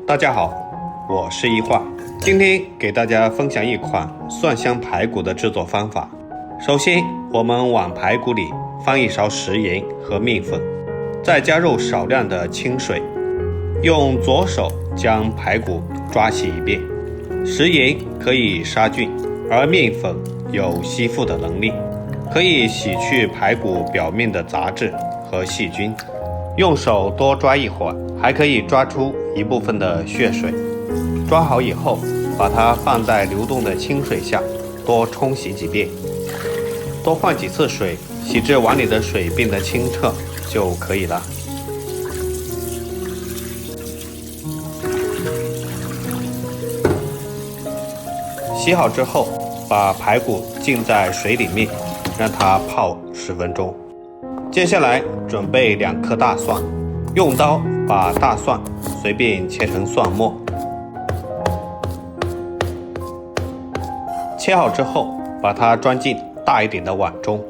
大家好，我是一化，今天给大家分享一款蒜香排骨的制作方法。首先，我们往排骨里放一勺食盐和面粉，再加入少量的清水，用左手将排骨抓洗一遍。食盐可以杀菌，而面粉有吸附的能力，可以洗去排骨表面的杂质和细菌。用手多抓一会儿，还可以抓出一部分的血水。抓好以后，把它放在流动的清水下，多冲洗几遍，多换几次水，洗至碗里的水变得清澈就可以了。洗好之后，把排骨浸在水里面，让它泡10分钟。接下来准备2颗大蒜，用刀把大蒜随便切成蒜末。切好之后，把它装进大一点的碗中，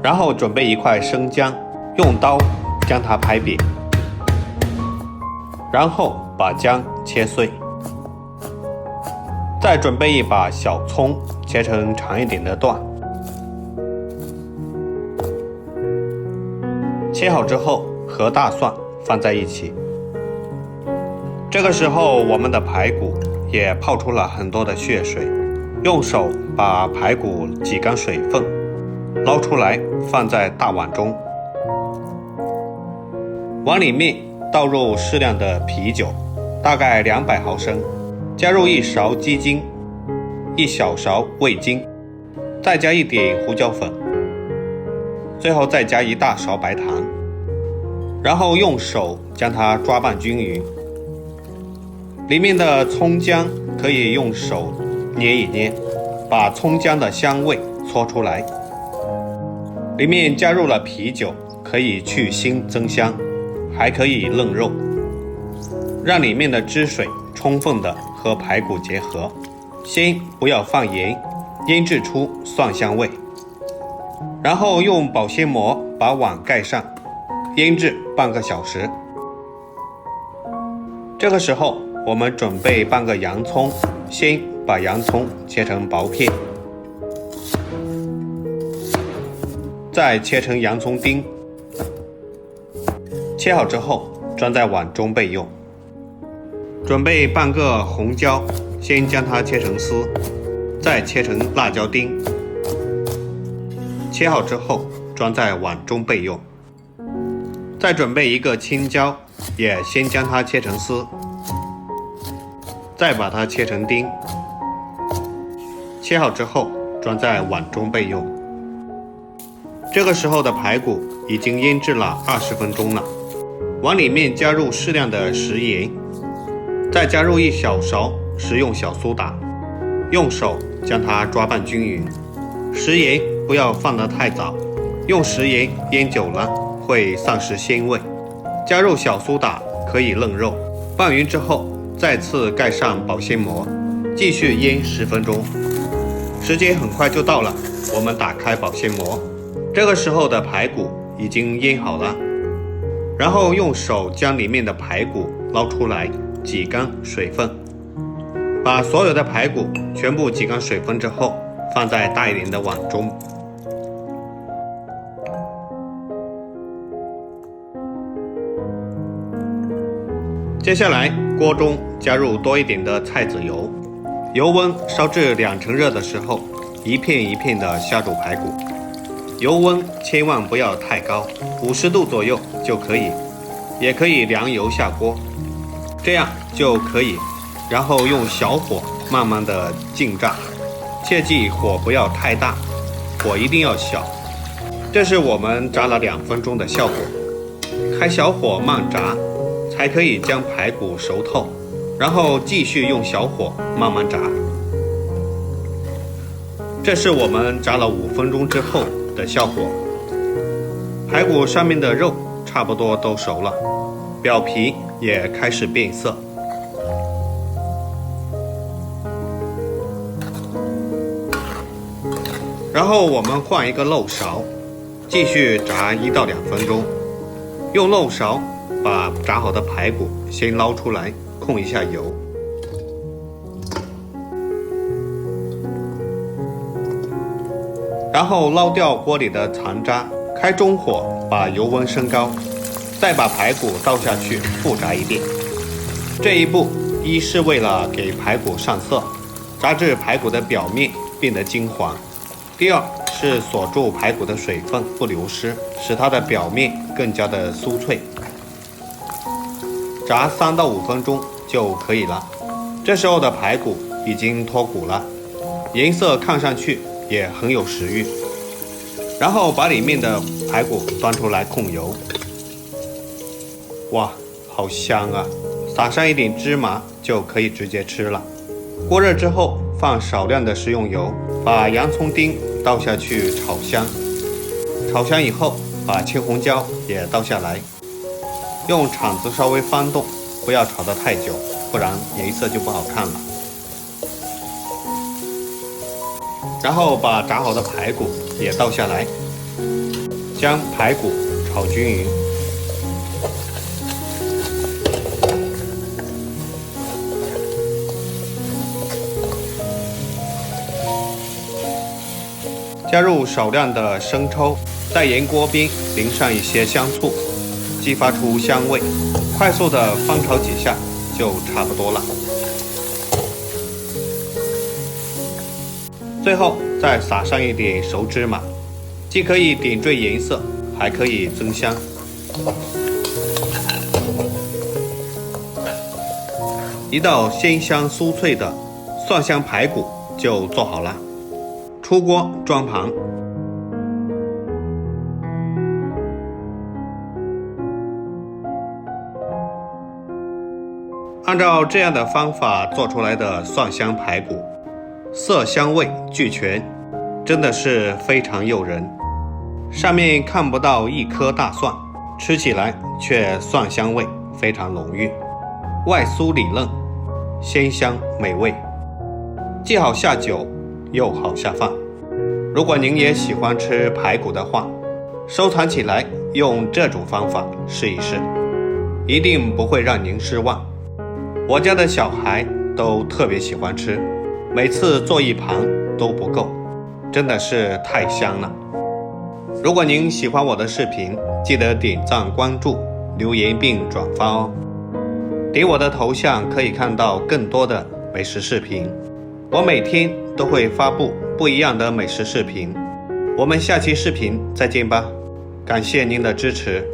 然后准备一块生姜，用刀将它拍扁，然后把姜切碎。再准备一把小葱，切成长一点的段。切好之后，和大蒜放在一起。这个时候，我们的排骨也泡出了很多的血水，用手把排骨挤干水分，捞出来放在大碗中。碗里面倒入适量的啤酒，大概200毫升，加入1勺鸡精，1小勺味精，再加一点胡椒粉，最后再加1大勺白糖，然后用手将它抓拌均匀。里面的葱姜可以用手捏一捏，把葱姜的香味搓出来。里面加入了啤酒，可以去腥增香，还可以嫩肉，让里面的汁水充分的和排骨结合。先不要放盐，腌制出蒜香味，然后用保鲜膜把碗盖上，腌制半个小时。这个时候，我们准备半个洋葱，先把洋葱切成薄片，再切成洋葱丁。切好之后，装在碗中备用。准备半个红椒，先将它切成丝，再切成辣椒丁。切好之后，装在碗中备用。再准备一个青椒，也先将它切成丝，再把它切成丁。切好之后，装在碗中备用。这个时候的排骨已经腌制了20分钟了，碗里面加入适量的食盐，再加入1小勺食用小苏打，用手将它抓拌均匀。食盐不要放得太早，用食盐腌久了会丧失鲜味。加入小苏打可以嫩肉。拌匀之后，再次盖上保鲜膜，继续腌10分钟。时间很快就到了，我们打开保鲜膜，这个时候的排骨已经腌好了，然后用手将里面的排骨捞出来，挤干水分。把所有的排骨全部挤干水分之后，放在大一点的碗中。接下来，锅中加入多一点的菜籽油，油温烧至2成热的时候，一片一片的下入排骨。油温千万不要太高，50度左右就可以，也可以凉油下锅，这样就可以。然后用小火慢慢的浸炸，切记火不要太大，火一定要小。这是我们炸了2分钟的效果。开小火慢炸，才可以将排骨熟透，然后继续用小火慢慢炸。这是我们炸了5分钟之后的效果。排骨上面的肉差不多都熟了，表皮也开始变色。然后我们换一个漏勺，继续炸1到2分钟。用漏勺把炸好的排骨先捞出来，控一下油，然后捞掉锅里的残渣，开中火把油温升高，再把排骨倒下去复炸一遍。这一步一是为了给排骨上色，炸至排骨的表面变得金黄；第二是锁住排骨的水分不流失，使它的表面更加的酥脆。炸3到5分钟就可以了。这时候的排骨已经脱骨了，颜色看上去也很有食欲。然后把里面的排骨端出来控油。哇，好香啊！撒上一点芝麻就可以直接吃了。锅热之后，放少量的食用油，把洋葱丁倒下去炒香。炒香以后，把青红椒也倒下来，用铲子稍微翻动，不要炒得太久，不然颜色就不好看了。然后把炸好的排骨也倒下来，将排骨炒均匀。加入少量的生抽，在盐锅边淋上一些香醋，激发出香味，快速的翻炒几下就差不多了。最后再撒上一点熟芝麻，既可以点缀颜色，还可以增香。一道鲜香酥脆的蒜香排骨就做好了。出锅装盘。按照这样的方法做出来的蒜香排骨，色香味俱全，真的是非常诱人。上面看不到一颗大蒜，吃起来却蒜香味非常浓郁，外酥里嫩，鲜香美味，既好下酒又好下饭。如果您也喜欢吃排骨的话，收藏起来用这种方法试一试，一定不会让您失望。我家的小孩都特别喜欢吃，每次做一盘都不够，真的是太香了。如果您喜欢我的视频，记得点赞、关注、留言并转发哦。点我的头像可以看到更多的美食视频，我每天都会发布不一样的美食视频。我们下期视频再见吧，感谢您的支持。